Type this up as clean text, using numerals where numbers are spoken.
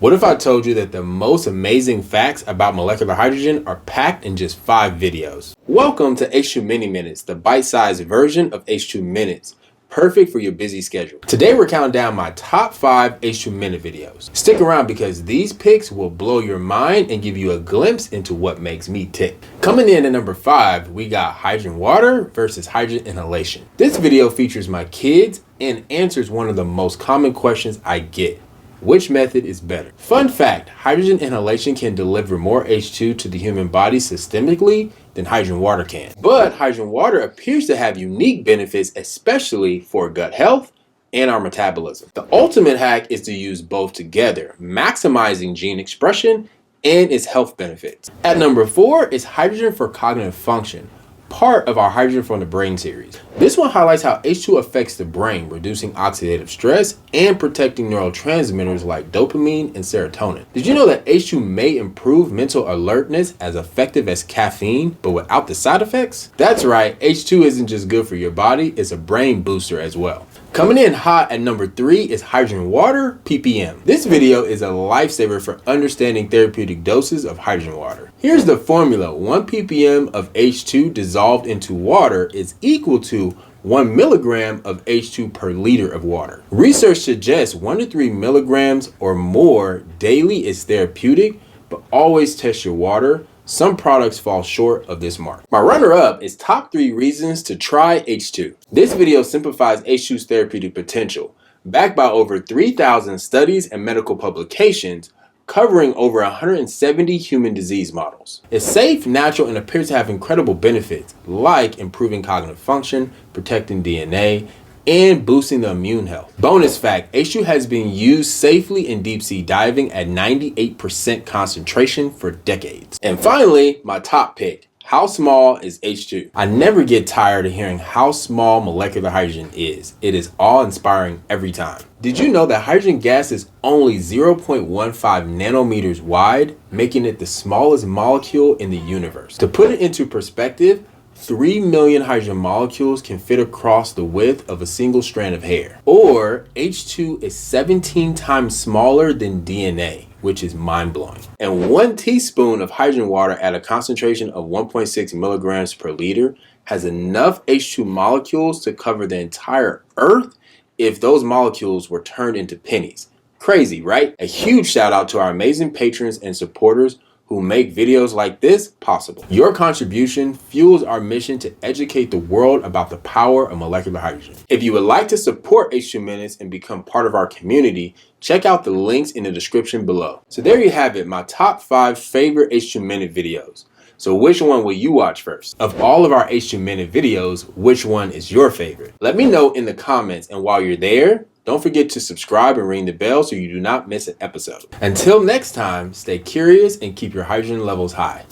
What if I told you that the most amazing facts about molecular hydrogen are packed in just 5 videos? Welcome to H2MiniMinutes, the bite-sized version of H2Minutes, perfect for your busy schedule. Today we're counting down my top 5 H2Minute videos. Stick around because these picks will blow your mind and give you a glimpse into what makes me tick. Coming in at number 5, we got hydrogen water versus hydrogen inhalation. This video features my kids and answers one of the most common questions I get. Which method is better? Fun fact, hydrogen inhalation can deliver more H2 to the human body systemically than hydrogen water can. But hydrogen water appears to have unique benefits, especially for gut health and our metabolism. The ultimate hack is to use both together, maximizing gene expression and its health benefits. At number 4 is hydrogen for cognitive function, part of our Hydrogen from the Brain series. This one highlights how H2 affects the brain, reducing oxidative stress and protecting neurotransmitters like dopamine and serotonin. Did you know that H2 may improve mental alertness as effective as caffeine, but without the side effects? That's right, H2 isn't just good for your body, it's a brain booster as well. Coming in hot at number 3 is hydrogen water PPM. This video is a lifesaver for understanding therapeutic doses of hydrogen water. Here's the formula. 1 ppm of H2 dissolved into water is equal to 1 milligram of H2 per liter of water. Research suggests 1 to 3 milligrams or more daily is therapeutic, but always test your water. Some products fall short of this mark. My runner-up is top 3 reasons to try H2. This video simplifies H2's therapeutic potential, backed by over 3,000 studies and medical publications covering over 170 human disease models. It's safe, natural, and appears to have incredible benefits like improving cognitive function, protecting DNA, and boosting the immune health. Bonus fact, H2 has been used safely in deep sea diving at 98% concentration for decades. And finally, my top pick. How small is H2? I never get tired of hearing how small molecular hydrogen is. It is awe-inspiring every time. Did you know that hydrogen gas is only 0.15 nanometers wide, making it the smallest molecule in the universe? To put it into perspective, 3 million hydrogen molecules can fit across the width of a single strand of hair. Or H2 is 17 times smaller than DNA, which is mind-blowing. And 1 teaspoon of hydrogen water at a concentration of 1.6 milligrams per liter has enough H2 molecules to cover the entire Earth if those molecules were turned into pennies. Crazy, right? A huge shout out to our amazing patrons and supporters who make videos like this possible. Your contribution fuels our mission to educate the world about the power of molecular hydrogen. If you would like to support H2Minutes and become part of our community, check out the links in the description below. So there you have it, my top 5 favorite H2Minute videos. So which one will you watch first? Of all of our H2Minute videos, which one is your favorite? Let me know in the comments, and while you're there, don't forget to subscribe and ring the bell so you do not miss an episode. Until next time, stay curious and keep your hydrogen levels high.